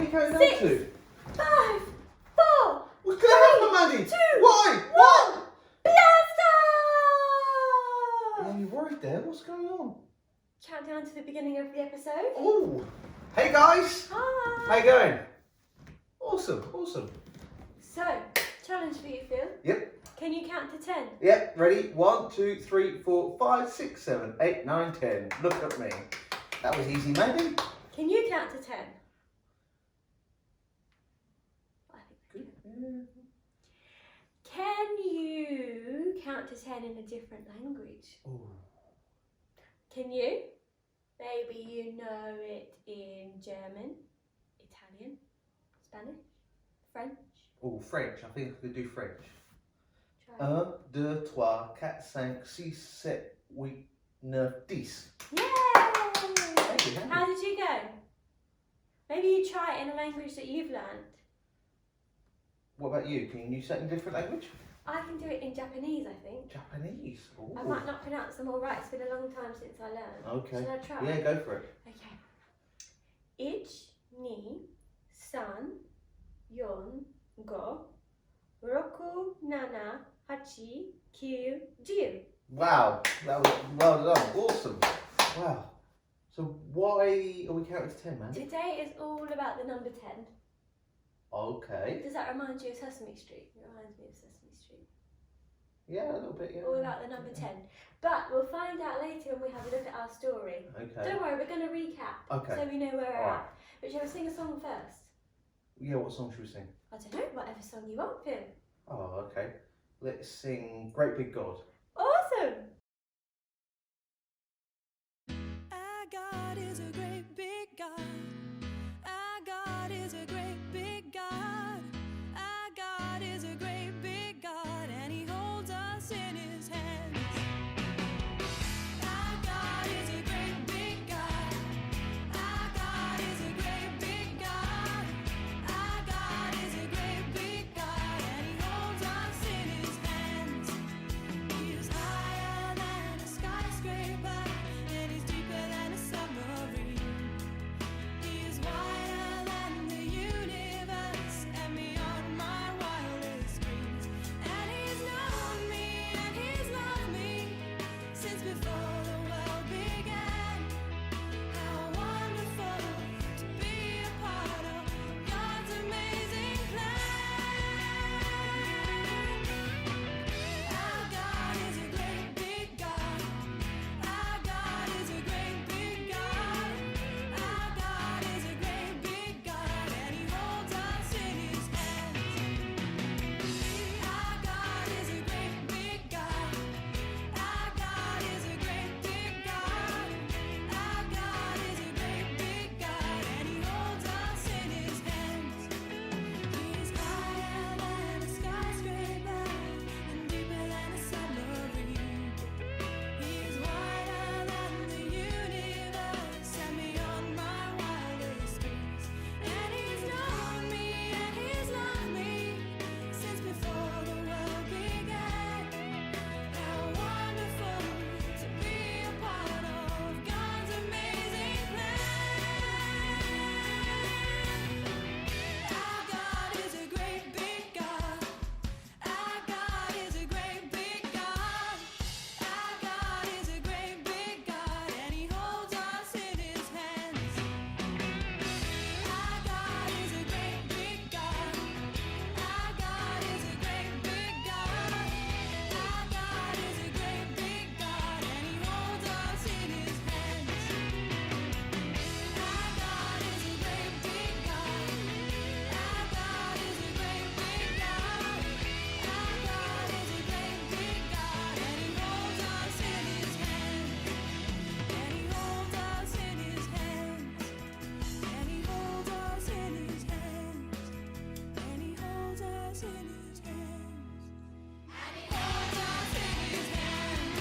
you counting down 6, to? 5, 4, What's going to happen, Maddie? 2, Why? 1. Piazza! Yeah, you're worried there. What's going on? Countdown to the beginning of the episode. Oh, hey guys. Hi. How you going? Awesome, awesome. So, challenge for you, Phil. Yep. Can you count to 10? Yep, ready? 1, 2, 3, 4, 5, 6, 7, 8, 9, 10. Look at me. That was easy, maybe? Can you count to 10? I think I can. Can you count to 10 in a different language? Ooh. Can you? Maybe you know it in German, Italian, Spanish, French. Oh, French. I think I could do French. Try. 1, 2, 3, 4, 5, 6, 7, 8, 9, 10. Yay! Thank you. How did you go? Maybe you try it in a language that you've learned. What about you? Can you say it in a different language? I can do it in Japanese, I think. Japanese. Ooh. I might not pronounce them all right. It's been a long time since I learned. Okay. Shall I try? Yeah, go for it. Okay. 1, 2, 3, 4, 5, 6, 7, 8, 9, 10. Wow, that was well done. Awesome. Wow. So why are we counting to 10, man? Today is all about the number 10. Okay. Does that remind you of Sesame Street? It reminds me of Sesame Street. Yeah, a little bit, yeah. All about the number 10. But we'll find out later when we have a look at our story. Okay. Don't worry, we're going to recap. Okay. So we know where we're Alright. at. But shall we sing a song first? Yeah, what song should we sing? I don't know, whatever song you want, Phil. Oh, okay. Let's sing Great Big God. Awesome! Our God is a great big God. Our God is a great big God. Our God is a great big God, and He holds us in His hands. Our God is a great big God. Our God is a great big God. Our God is a great big God, and He holds us in His hands. He is higher than a skyscraper, and He's deeper than a submarine. He is wider than the universe and beyond my wildest dreams. And He's known me and He's loved me since before the world began. How wonderful to be a part of God's amazing plan. Our God is a great big God. Our God is a great big God. Our God is a great big God, and He holds us in His hands. Our God is a great big God. Our God is a great big God. Our God is a great big God, and He holds us in His hands. He's higher than a skyscraper and deeper than a submarine. He's wider than the universe and beyond my wildest dreams. And He's known me and He's loved me since before the world began. How wonderful to be a part of God's amazing plan. Our God is a great big God. Our God is a great big God. Our God is a great big God, and He holds us in His hands. Our God is a great big God. Our God is a great big God. Our God is a great big God, and He holds us in His hands. Our God is a great big God. Our God is a great big God. Our God is a great big God, and He holds us in His hands. And He holds us in His hands. And He holds us in His hands. And He holds us in His hands. And He holds us in His hands.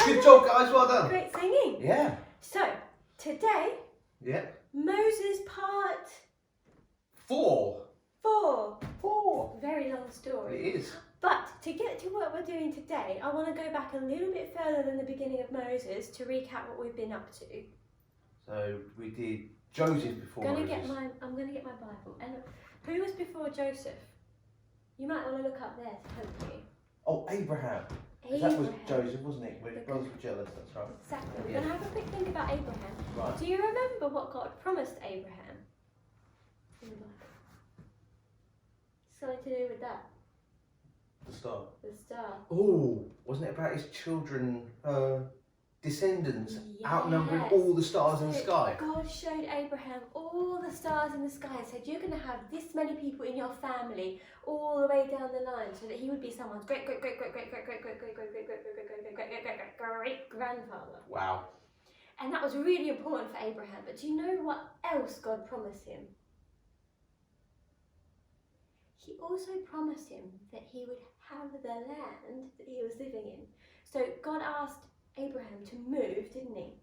Good job, guys. Well done. Great singing. Yeah. So, today, Yeah. Moses part 4. 4. 4. Very long story. It is. But to get to what we're doing today, I want to go back a little bit further than the beginning of Moses to recap what we've been up to. So we did Joseph before Moses. I'm going to get my Bible. And who was before Joseph? You might want to look up there to help you. Oh, Abraham. That was Joseph, wasn't it? When his brothers were jealous, that's right. Exactly. We're Yeah. going to have a quick think about Abraham. Right. Do you remember what God promised Abraham in the Bible? Something to do with that. The star. The star. Oh, wasn't it about his children, descendants, Yes. outnumbering all the stars in the So sky? God showed Abraham all the stars in the sky and said, you're going to have this many people in your family all the way down the line, so that he would be someone's great grandfather. Wow. And that was really important for Abraham. But do you know what else God promised him? He also promised him that he would have the land that he was living in. So God asked Abraham to move, didn't he?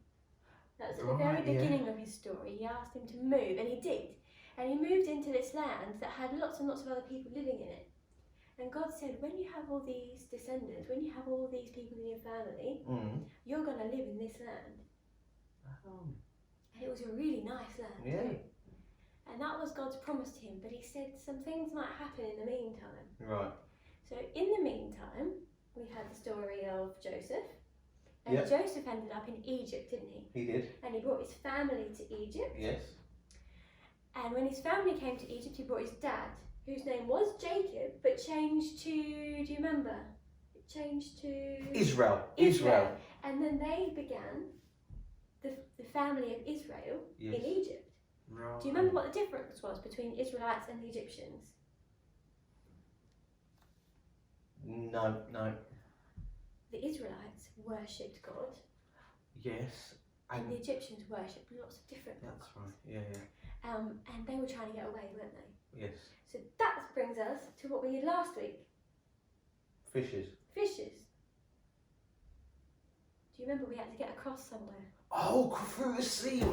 That was at the very beginning of his story. He asked him to move, and he did. And he moved into this land that had lots and lots of other people living in it. And God said, when you have all these descendants, when you have all these people in your family, you're going to live in this land. And it was a really nice land too. And that was God's promise to him, but he said some things might happen in the meantime. Right. So in the meantime, we had the story of Joseph. And Joseph ended up in Egypt, didn't he? He did. And he brought his family to Egypt. Yes. And when his family came to Egypt, he brought his dad, whose name was Jacob, but changed to, do you remember? It changed to... Israel. And then they began the family of Israel in Egypt. Right. Do you remember what the difference was between Israelites and the Egyptians? No. The Israelites worshipped God. Yes. And the Egyptians worshipped lots of different gods. That's right. Yeah. And they were trying to get away, weren't they? Yes. So that brings us to what we did last week. Fishes. Fishes. Do you remember we had to get across somewhere? Oh, through the sea.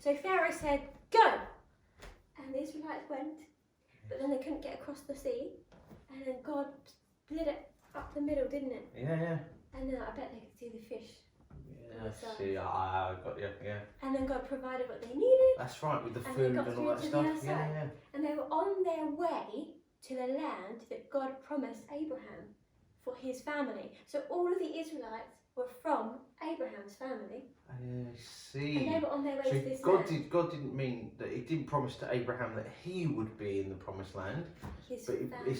So Pharaoh said, go! And the Israelites went, but then they couldn't get across the sea. And then God split it up the middle, didn't it? Yeah. And then I bet they could see the fish. Yeah, see, I got you, yeah. And then God provided what they needed. That's right, with the And food they got and through all that to the stuff. other side. Yeah. And they were on their way to the land that God promised Abraham for his family. So all of the Israelites were from Abraham's family. I see. And they were on their way So to this land. God didn't mean that he didn't promise to Abraham that he would be in the promised land. His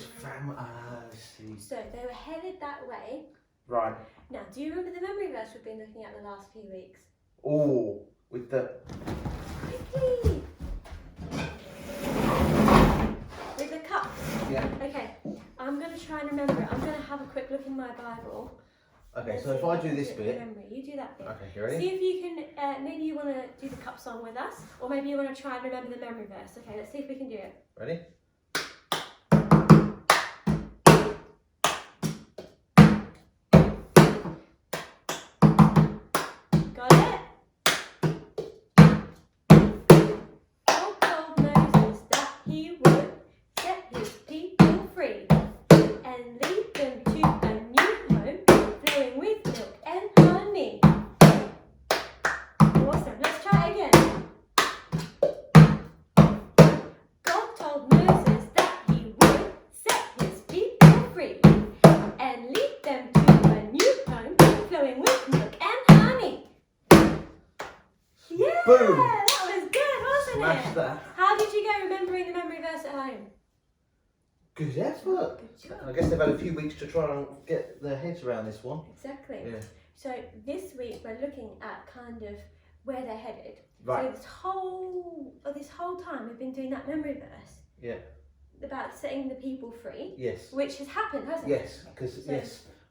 family. I see. So they were headed that way. Right. Now, do you remember the memory verse we've been looking at the last few weeks? Oh, with the... Quickly! With the cups. Yeah. Okay, I'm going to try and remember it. I'm going to have a quick look in my Bible. Okay, so if I do this bit... You do that bit. Okay, you ready? See if you can, maybe you want to do the cup song with us, or maybe you want to try and remember the memory verse. Okay, let's see if we can do it. Ready? Got it? God told Moses that he would set his people free and lead them to a new home flowing with milk and honey. Awesome. Let's try it again. God told Moses that he would set his people free and lead them to a new home flowing with milk and honey. Yeah, Boom. that was good, wasn't Smash it? that. How did you go remembering the memory verse at home? Good effort. Good job. I guess they've had a few weeks to try and get their heads around this one. Exactly. Yeah. So this week we're looking at kind of where they're headed. Right. So this whole time we've been doing that memory verse. Yeah. About setting the people free. Yes. Which has happened, hasn't Yes, because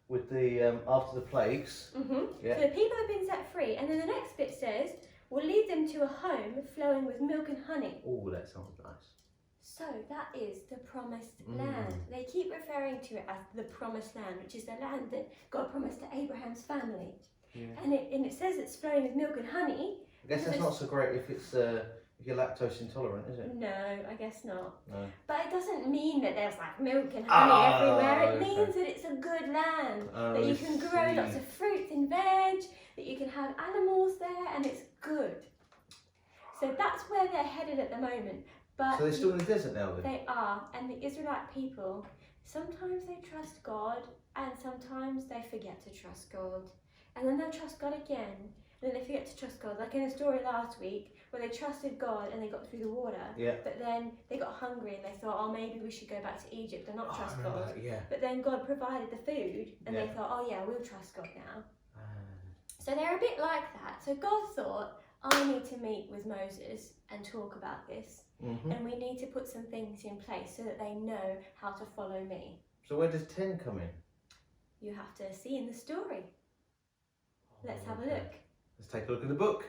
with the after the plagues. Yeah. So the people have been set free, and then the next bit says, "We'll lead them to a home flowing with milk and honey." Oh, that sounds nice. So that is the promised land. They keep referring to it as the promised land, which is the land that God promised to Abraham's family. Yeah. And it says it's flowing with milk and honey. I guess that's not so great if it's You're lactose intolerant, is it? No, I guess not. No. But it doesn't mean that there's like milk and honey everywhere. It okay. means that it's a good land. Oh, that you I can grow see. lots of fruits and veg, that you can have animals there, and it's good. So that's where they're headed at the moment. But So they're still in the desert now then? they are, and the Israelite people, sometimes they trust God, and sometimes they forget to trust God. And then they'll trust God again, and then they forget to trust God. Like in a story last week, where they trusted God and they got through the water, Yeah. but then they got hungry and they thought, oh, maybe we should go back to Egypt and not Oh, trust I remember God. that, yeah. But then God provided the food, and they Yeah. thought, oh yeah, we'll trust God now. So they're a bit like that. So God thought, I need to meet with Moses and talk about this. Mm-hmm. And we need to put some things in place so that they know how to follow me. So where does 10 come in? You have to see in the story. Let's have a Okay. look. Let's take a look at the book.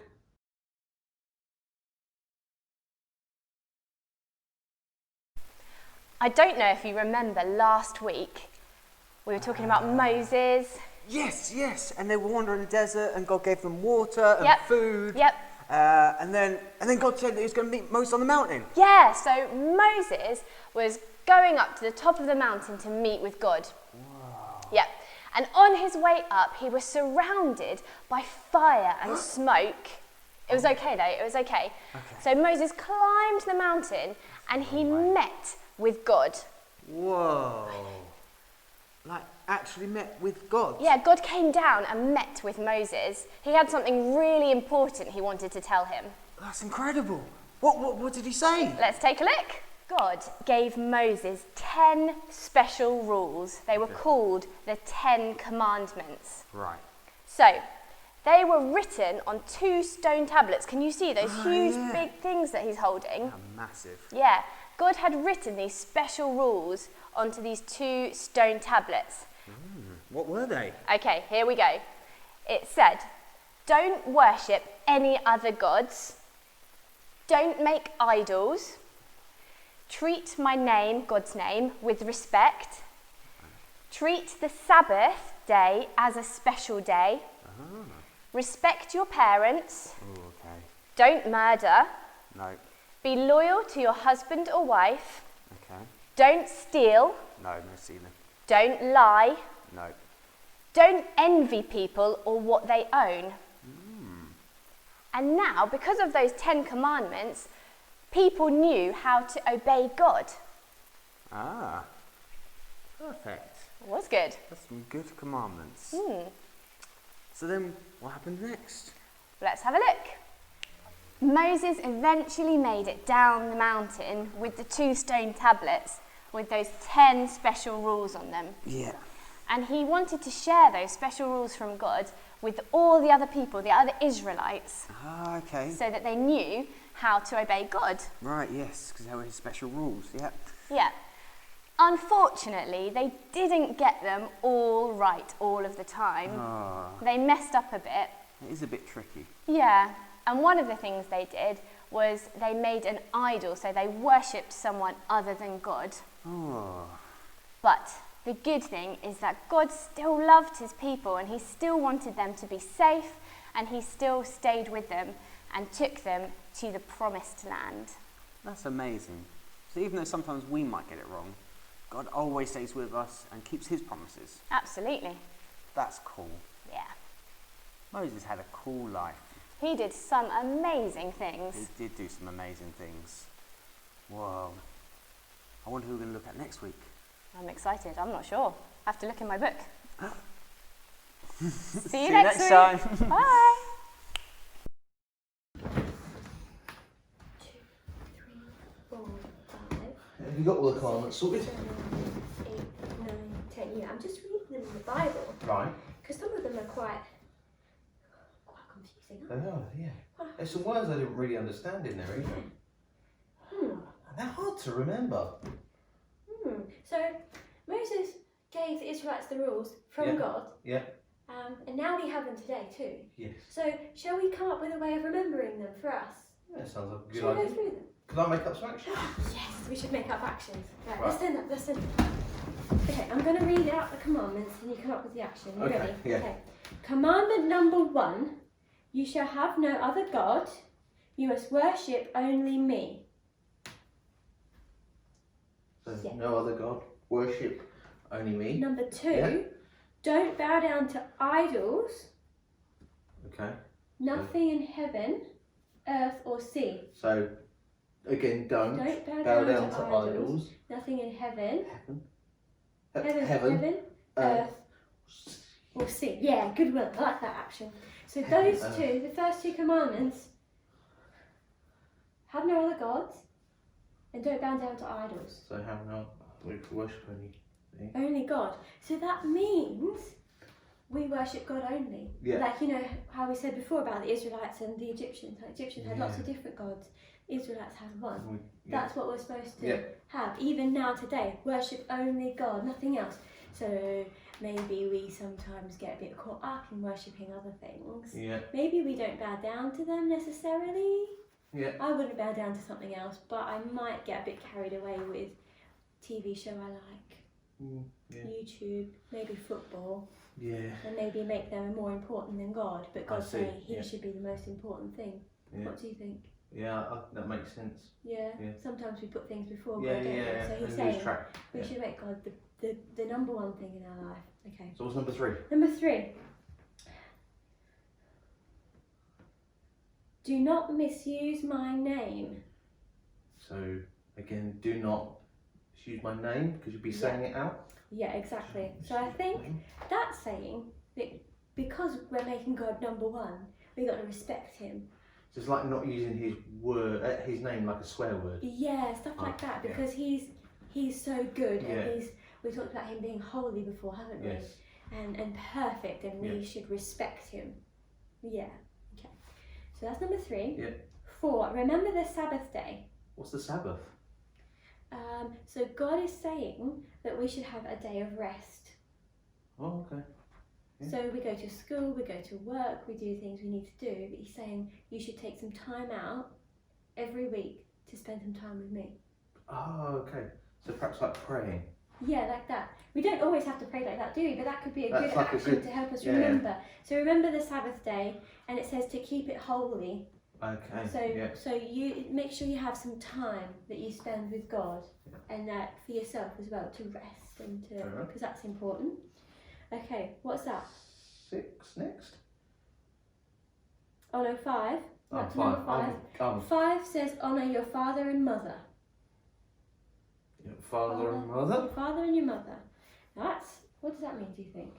I don't know if you remember last week, we were talking about Moses. Yes, and they were wandering the desert, and God gave them water and Yep. food. Yep. And then God said that He was going to meet Moses on the mountain. Yeah, so Moses was going up to the top of the mountain to meet with God. Wow. Yep. And on his way up, he was surrounded by fire and smoke. It was okay though, it was okay. So Moses climbed the mountain and he met with God. Whoa! Like actually met with God. Yeah, God came down and met with Moses. He had something really important he wanted to tell him. That's incredible. What did He say? Let's take a look. God gave Moses 10 special rules. They were called the 10 Commandments. Right. So, they were written on 2 stone tablets. Can you see those huge, yeah. big things that he's holding? Massive. Yeah. God had written these special rules onto these 2 stone tablets. What were they? Okay, here we go. It said, don't worship any other gods. Don't make idols. Treat my name, God's name, with respect. Treat the Sabbath day as a special day. Respect your parents. Oh, okay. Don't murder. No. Be loyal to your husband or wife. Okay. Don't steal. No stealing. Don't lie. No. Don't envy people or what they own. And now, because of those 10 commandments, people knew how to obey God. Ah. Perfect. It was good. That's some good commandments. So then, what happened next? Let's have a look. Moses eventually made it down the mountain with the 2 stone tablets with those 10 special rules on them. Yeah. And he wanted to share those special rules from God with all the other people, the other Israelites, Ah, okay. so that they knew how to obey God. Right, yes, because they were His special rules. Yeah. Yeah. Unfortunately, they didn't get them all right all of the time. Ah, They messed up a bit. it is a bit tricky. Yeah. And one of the things they did was they made an idol, so they worshipped someone other than God. Oh. But the good thing is that God still loved his people and he still wanted them to be safe, and he still stayed with them and took them to the promised land. That's amazing. So even though sometimes we might get it wrong, God always stays with us and keeps His promises. Absolutely. That's cool. Yeah. Moses had a cool life. He did some amazing things. He did do some amazing things. Whoa. I wonder who we're going to look at next week. I'm excited. I'm not sure. I have to look in my book. See See you you next next week. time. Bye. 2, 3, 4, 5. Have you got all the commandments sorted? 7, 8, 9, 10. Yeah, I'm just reading them in the Bible Right. because some of them are quite confusing. They Aren't are, yeah. There's some words I didn't really understand in there either. they? And they're hard to remember. So Moses gave the Israelites the rules from Yeah. God, Yeah. and now we have them today too. Yes. So shall we come up with a way of remembering them for us? Yeah, sounds like a good Shall we go idea. through them? Can I make up some action? Yes, we should make up actions. Right, Right. listen up, listen. Okay, I'm going to read out the commandments and you come up with the action. You Okay, ready? yeah. Okay. Commandment number 1, you shall have no other God. You must worship only me. So Yeah. no other God. Worship only me. Number 2, Yeah. don't bow down to idols, Okay. nothing in heaven, earth or sea. So again, don't Don't bow down to idols. Nothing in heaven, Heaven. heaven, earth or sea. Yeah, good one. I like that action. So those Earth. two, the first 2 commandments, have no other gods and don't bow down to idols. So how now we worship only me. Only God. So that means we worship God only. Yeah. Like, you know how we said before about the Israelites and the Egyptians. The Egyptians had lots of different gods. Israelites had one. Yeah. That's what we're supposed to Yeah. have. Even now today, worship only God, nothing else. So maybe we sometimes get a bit caught up in worshipping other things. Yeah. Maybe we don't bow down to them necessarily. Yeah. I wouldn't bow down to something else, but I might get a bit carried away with TV show I like, Yeah. YouTube, maybe football, Yeah. and maybe make them more important than God. But I God see, saying He yeah. should be the most important thing. Yeah. What do you think? Yeah. That makes sense. Yeah. Yeah. Sometimes we put things before Yeah. God, don't we? Yeah. So He's And lose saying track. we Yeah. should make God the number one thing in our life. Okay. So what's number 3? Number 3. Do not misuse my name. So again, do not use my name because you'll be saying it out. Yeah, exactly. So I think that's saying that because we're making God number one, we got to respect Him. So it's like not using his word, his name like a swear word. Yeah, stuff like that, yeah. because He's so good, Yeah. and we talked about Him being holy before, haven't we? Yes. And perfect, and we Yeah. should respect Him. Yeah. Okay. So that's number 3. Yeah. 4. Remember the Sabbath day. What's the Sabbath? So God is saying that we should have a day of rest. Oh, okay. Yeah. So we go to school, we go to work, we do things we need to do, but He's saying you should take some time out every week to spend some time with me. Oh, okay. So perhaps like praying. Yeah, like that. We don't always have to pray like that, do we? But that could be a That's good like a action good- to help us yeah. remember. So remember the Sabbath day, and it says to keep it holy. Okay. So yeah. so you make sure you have some time that you spend with God, and for yourself as well, to rest and to, Fair enough. because that's important. Okay, what's that? 6 next. Oh no, 5. Oh, That's 5. number 5. 5 says honour your father and mother. Your father and Your mother. father and your mother. Now what does that mean, do you think?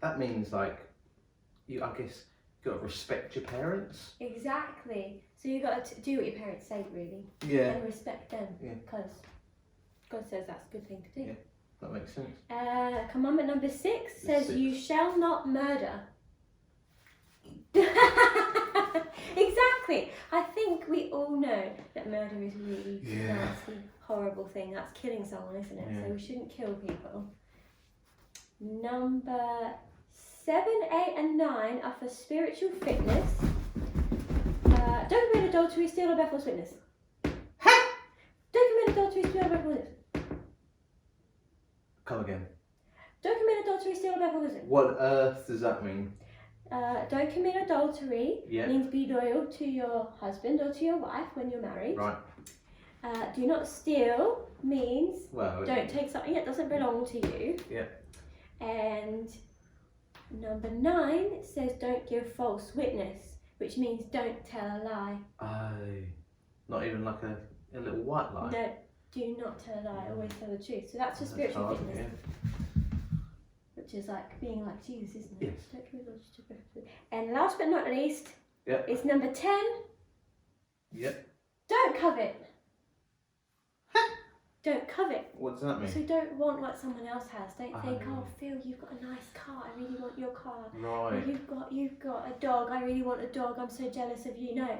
That means like, I guess you got to respect your parents. Exactly. So you got to do what your parents say, really, Yeah. and respect them, Yeah. because God says that's a good thing to do. Yeah. That makes sense. Commandment number 6 says 6. you shall not murder. Exactly. I think we all know that murder is a really Yeah. nasty, horrible thing. That's killing someone, isn't it? Yeah. So we shouldn't kill people. Number 7, 8 and 9 are for spiritual fitness. Don't commit adultery, steal, or bear false witness. Don't commit adultery, steal, or bear false witness. Come again. Don't commit adultery, steal, or bear false witness. What on earth does that mean? Don't commit adultery Yeah. means be loyal to your husband or to your wife when you're married. Right. Do not steal means Well. don't take something that doesn't belong to you. Yeah. And number 9 says don't give false witness, which means don't tell a lie. Not even like a little white lie. No, do not tell a lie, always tell the truth. So that's for That's spiritual hard, fitness, yeah. which is like being like Jesus, isn't it? Yes. Don't commit adultery. And last but not least, Yeah. is number 10, Yep. don't covet. Don't covet. What does that mean? So don't want what someone else has. Don't think, Oh. oh Phil, you've got a nice car, I really want your car. Or Right. you've got a dog, I really want a dog, I'm so jealous of you. No.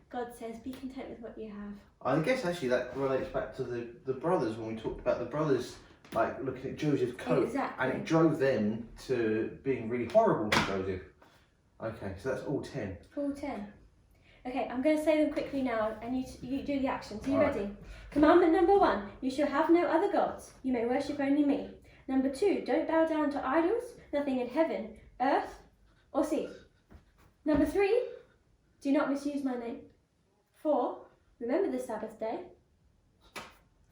God says be content with what you have. I guess actually that relates back to the brothers when we talked about the brothers like looking at Joseph's coat, Exactly. and it drove them to being really horrible to Joseph. Okay, so that's all 10. All 10. Okay, I'm going to say them quickly now, and you do the actions. Are you Alright. ready? Commandment number 1, you shall have no other gods. You may worship only me. Number 2, don't bow down to idols, nothing in heaven, earth, or sea. Number 3, do not misuse my name. 4, remember the Sabbath day.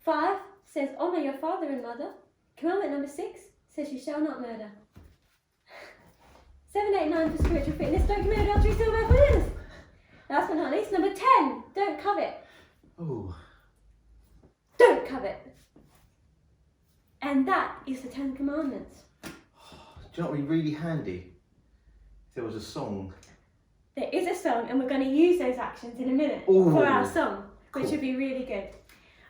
5 says honour your father and mother. Commandment number 6 says you shall not murder. 7, 8, 9 for spiritual fitness. Don't commit adultery, steal my friends. Last but not least, number 10, don't covet. Ooh. Don't covet. And that is the 10 Commandments. Do you know what would be really handy? If there was a song. There is a song, and we're going to use those actions in a minute Ooh, for our song, which cool. would be really good.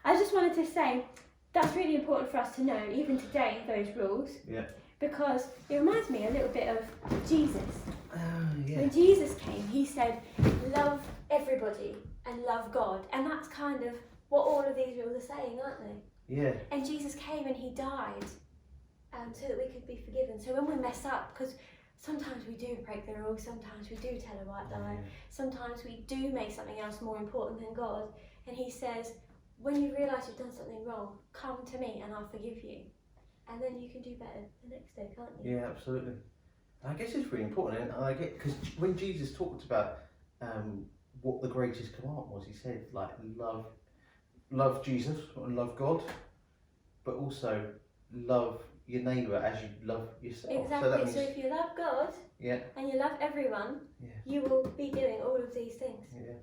I just wanted to say that's really important for us to know, even today, those rules, Yeah. because it reminds me a little bit of Jesus. Oh, yeah. When Jesus came, he said, love everybody and love God. And that's kind of what all of these rules are saying, aren't they? Yeah. And Jesus came and he died so that we could be forgiven. So when we mess up, because sometimes we do break the rules, sometimes we do tell a white lie, sometimes we do make something else more important than God. And he says, when you realise you've done something wrong, come to me and I'll forgive you. And then you can do better the next day, can't you? Yeah, absolutely. I guess it's really important, and I get because when Jesus talked about what the greatest commandment was, he said like love Jesus and love God, but also love your neighbour as you love yourself. Exactly. So, that means, so if you love God yeah, and you love everyone, yeah, you will be doing all of these things. yeah,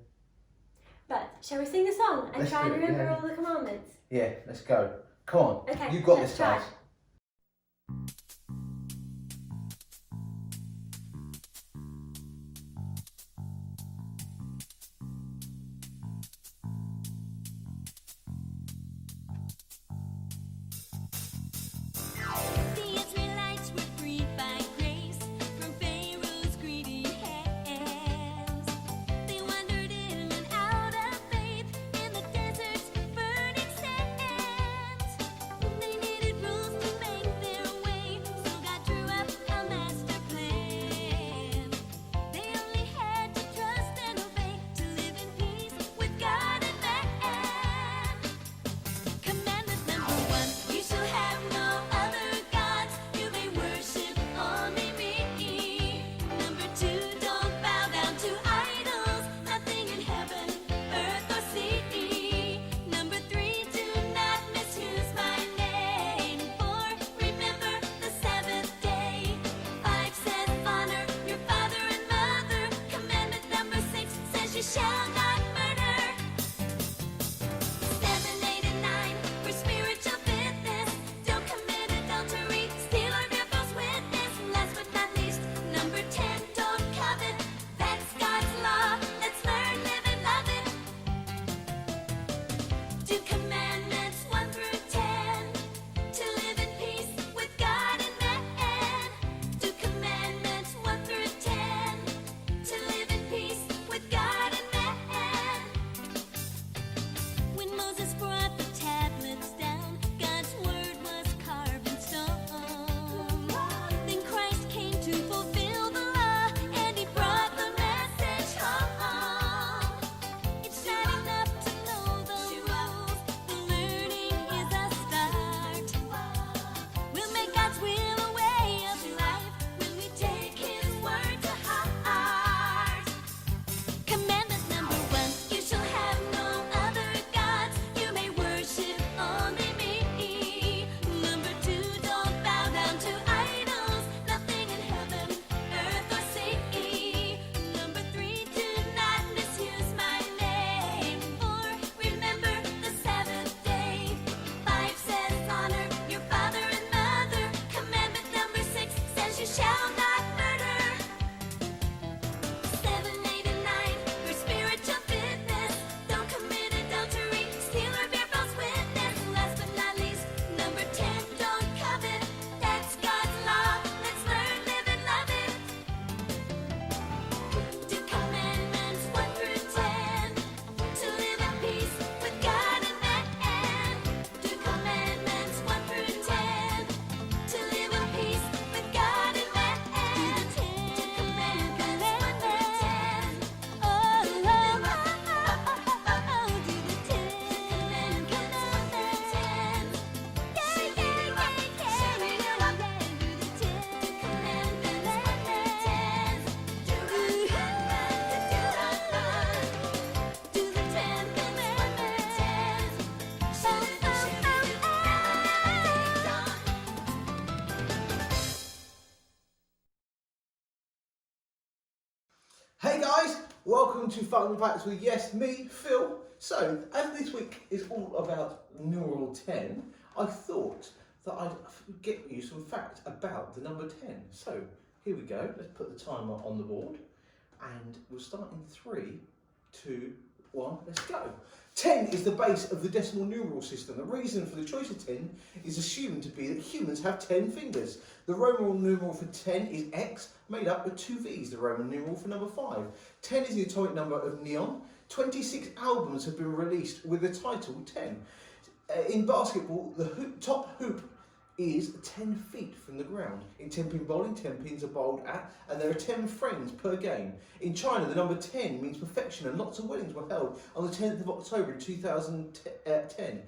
But shall we sing the song and Let's try and do it, remember yeah. all the commandments? yeah. Let's go. Come on. Okay, You've got let's this, try. guys. The Israelites were freed by grace from Pharaoh's greedy hands. They wandered in and out of faith in the desert's burning sands. They needed rules to make their way Hey guys, welcome to Fun Facts with me, Phil. So, as this week is all about numeral 10, I thought that I'd get you some facts about the number 10. So, here we go. Let's put the timer on the board and we'll start in 3, 2, 1, let's go. 10 is the base of the decimal numeral system. The reason for the choice of 10 is assumed to be that humans have 10 fingers. The Roman numeral for 10 is X, made up of 2 V's, the Roman numeral for number 5. 10 is the atomic number of neon. 26 albums have been released with the title 10. In basketball, the top hoop is 10 feet from the ground. In 10-pin bowling, 10 pins are bowled at, and there are 10 frames per game. In China, the number 10 means perfection, and lots of weddings were held on the 10th of October in 2010.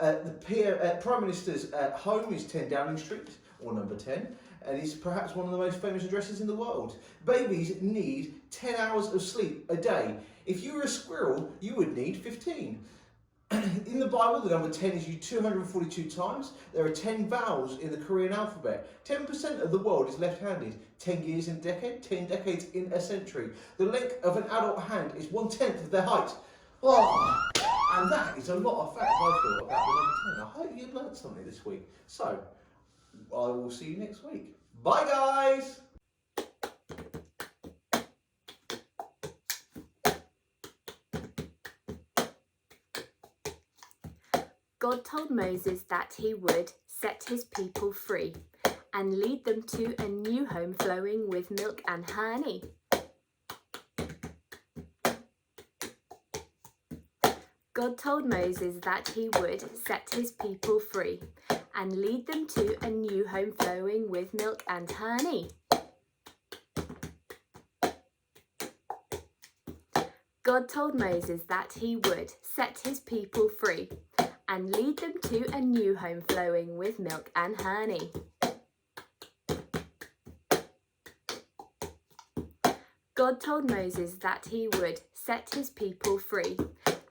The Prime Minister's home is 10 Downing Street, or number 10, and is perhaps one of the most famous addresses in the world. Babies need 10 hours of sleep a day. If you were a squirrel, you would need 15. In the Bible, the number 10 is used 242 times. There are 10 vowels in the Korean alphabet. 10% of the world is left-handed. 10 years in a decade, 10 decades in a century. The length of an adult hand is 1/10 of their height. Oh, and that is a lot of facts I feel about the number 10. I hope you've learned something this week. So, I will see you next week. Bye, guys! God told Moses that he would set his people free and lead them to a new home flowing with milk and honey. God told Moses that he would set his people free and lead them to a new home flowing with milk and honey. God told Moses that he would set his people free and lead them to a new home flowing with milk and honey. God told Moses that he would set his people free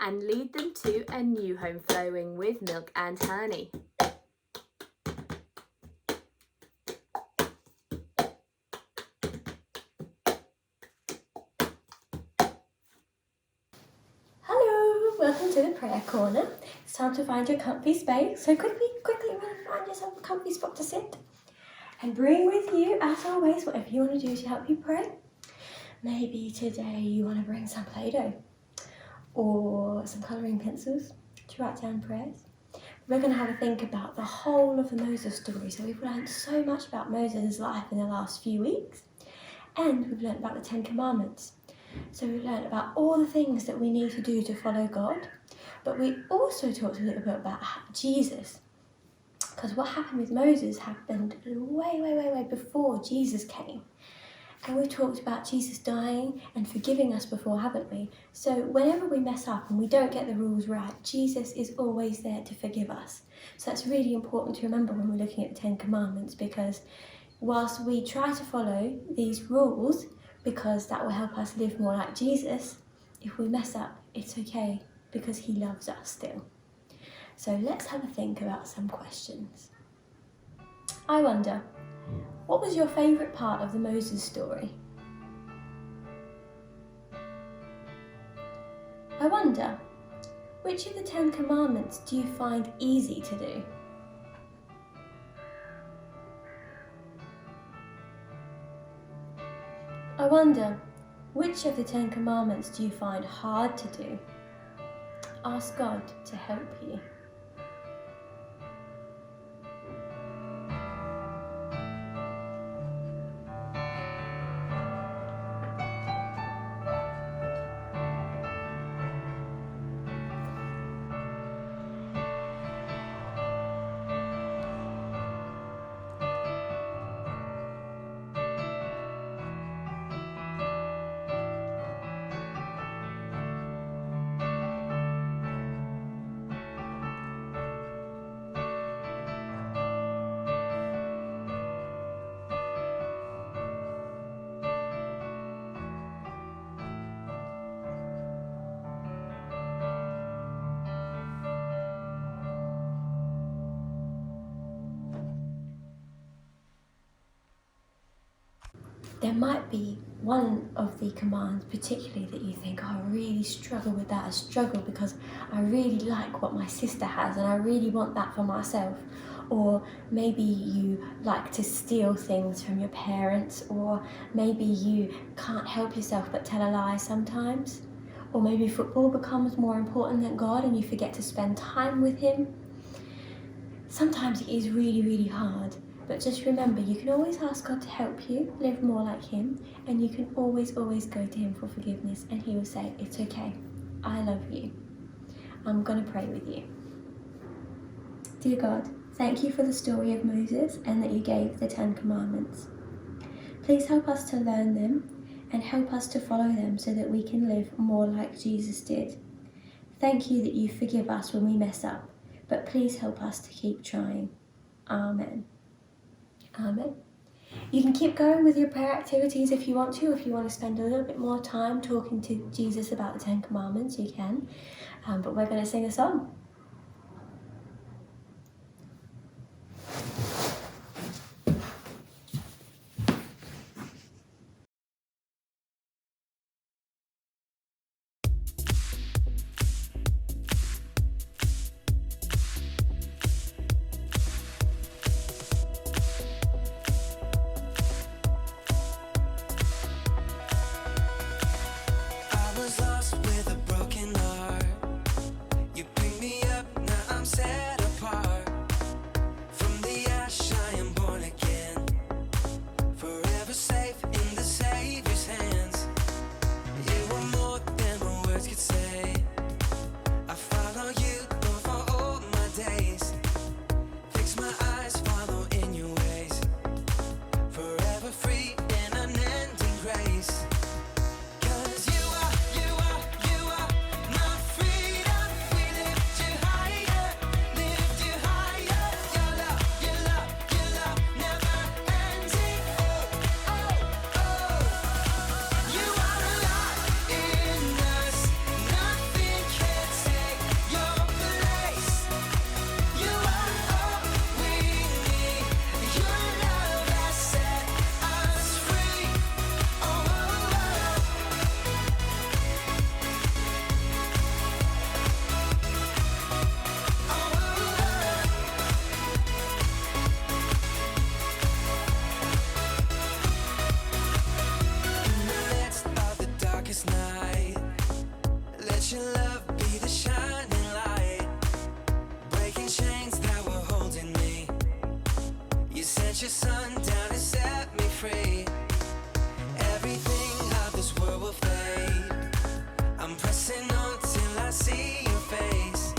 and lead them to a new home flowing with milk and honey. Hello, welcome to the prayer corner. It's time to find your comfy space. So quickly run and find yourself a comfy spot to sit. And bring with you, as always, whatever you want to do to help you pray. Maybe today you want to bring some Play-Doh or some colouring pencils to write down prayers. We're going to have a think about the whole of the Moses story. So we've learned so much about Moses' life in the last few weeks. And we've learned about the 10 Commandments. So we've learned about all the things that we need to do to follow God. But we also talked a little bit about Jesus. Because what happened with Moses happened way before Jesus came. And we've talked about Jesus dying and forgiving us before, haven't we? So whenever we mess up and we don't get the rules right, Jesus is always there to forgive us. So that's really important to remember when we're looking at the 10 Commandments, because whilst we try to follow these rules, because that will help us live more like Jesus, if we mess up, it's okay, because he loves us still. So let's have a think about some questions. I wonder, what was your favourite part of the Moses story? I wonder, which of the 10 Commandments do you find easy to do? I wonder, which of the 10 Commandments do you find hard to do? Ask God to help you. there might be one of the commands particularly that you think, oh, I really struggle with that. I struggle because I really like what my sister has and I really want that for myself. Or maybe you like to steal things from your parents, or maybe you can't help yourself but tell a lie sometimes. Or maybe football becomes more important than God and you forget to spend time with Him. Sometimes it is really, really hard, but just remember, you can always ask God to help you live more like Him, and you can always, always go to Him for forgiveness, and He will say, it's okay, I love you. I'm going to pray with you. Dear God, thank you for the story of Moses and that you gave the 10 Commandments. Please help us to learn them and help us to follow them so that we can live more like Jesus did. Thank you that you forgive us when we mess up, but please help us to keep trying. Amen. Amen. You can keep going with your prayer activities if you want to spend a little bit more time talking to Jesus about the 10 Commandments, you can. But we're going to sing a song. I was lost with a broken heart. You picked me up, now I'm set apart. From the ash I am born again, forever safe in the Savior's hands. You are more than my words could say. I follow you, Lord, for all my days. Fix my eyes, follow in your ways. Forever free in unending grace. 'Cause you are my freedom. We lift you higher, lift you higher. Your love never ending. Oh, oh, oh. You are alive in us. Nothing can take your place. You are all we need. Your love has set us free. Oh, oh, oh. In the midst of the darkest night, let your love be the shining light, breaking chains that were holding me. You sent your son down and set me free. Everything of this world will fade. I'm pressing on till I see your face.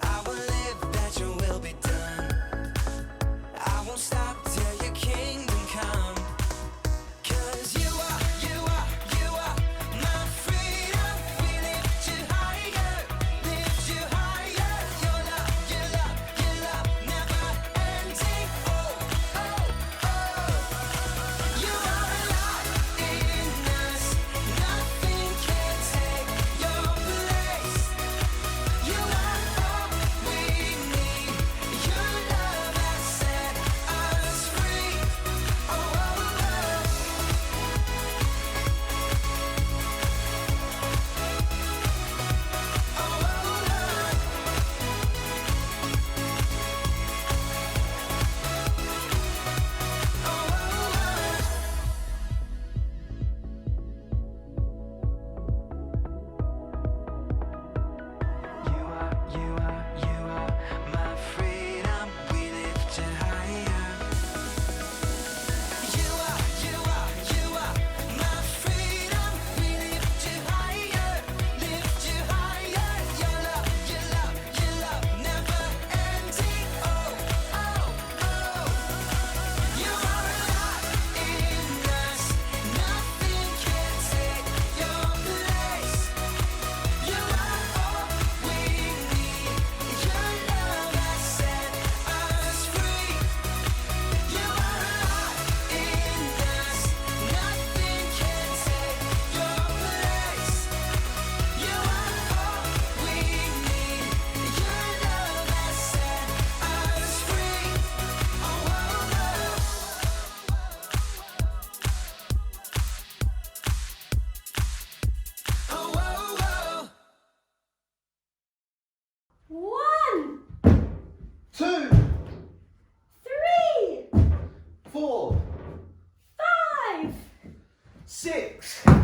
I will live that your will be done. I won't stop till your kingdom come. 'Cause you are my freedom. We lift you higher, lift you higher. Your love never ending. Oh, oh, oh. 6, 7,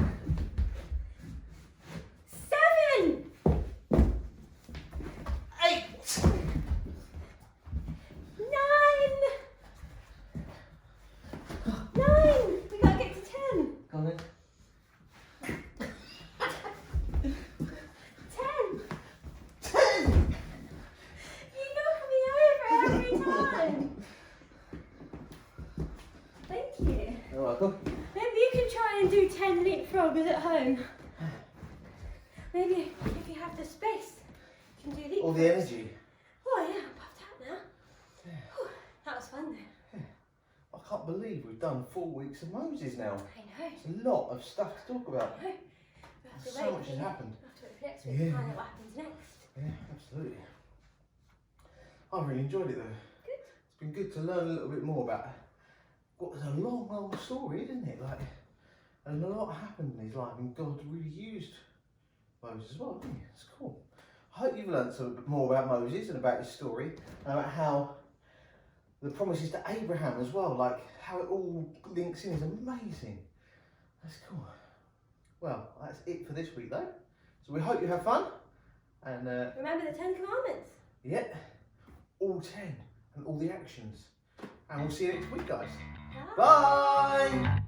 8, 9. 9. We gotta get to 10. Go on then. 10. 10. You knock me over every time. Thank you. You're welcome. Maybe you can try and do 10 leapfroggers at home. Maybe if you have the space, you can do leapfrogs. All the energy. Oh yeah, I'm puffed out now. Whew, that was fun though. I can't believe we've done 4 weeks of Moses now. I know. It's a lot of stuff to talk about. I know. We'll have to So wait much has happened. We'll have to wait for next week Yeah. to find out what happens next. Yeah, absolutely. I really enjoyed it though. Good. It's been good to learn a little bit more about what was a long, long story, isn't it? Like, and a lot happened in his life, and God really used Moses as well, didn't he? It's cool. I hope you've learned a bit more about Moses and about his story, and about how the promises to Abraham as well, like how it all links in is amazing. That's cool. Well, that's it for this week though. So we hope you have fun, and Remember the 10 Commandments. yeah, all 10 and all the actions. And we'll see you next week, guys. Bye. Bye!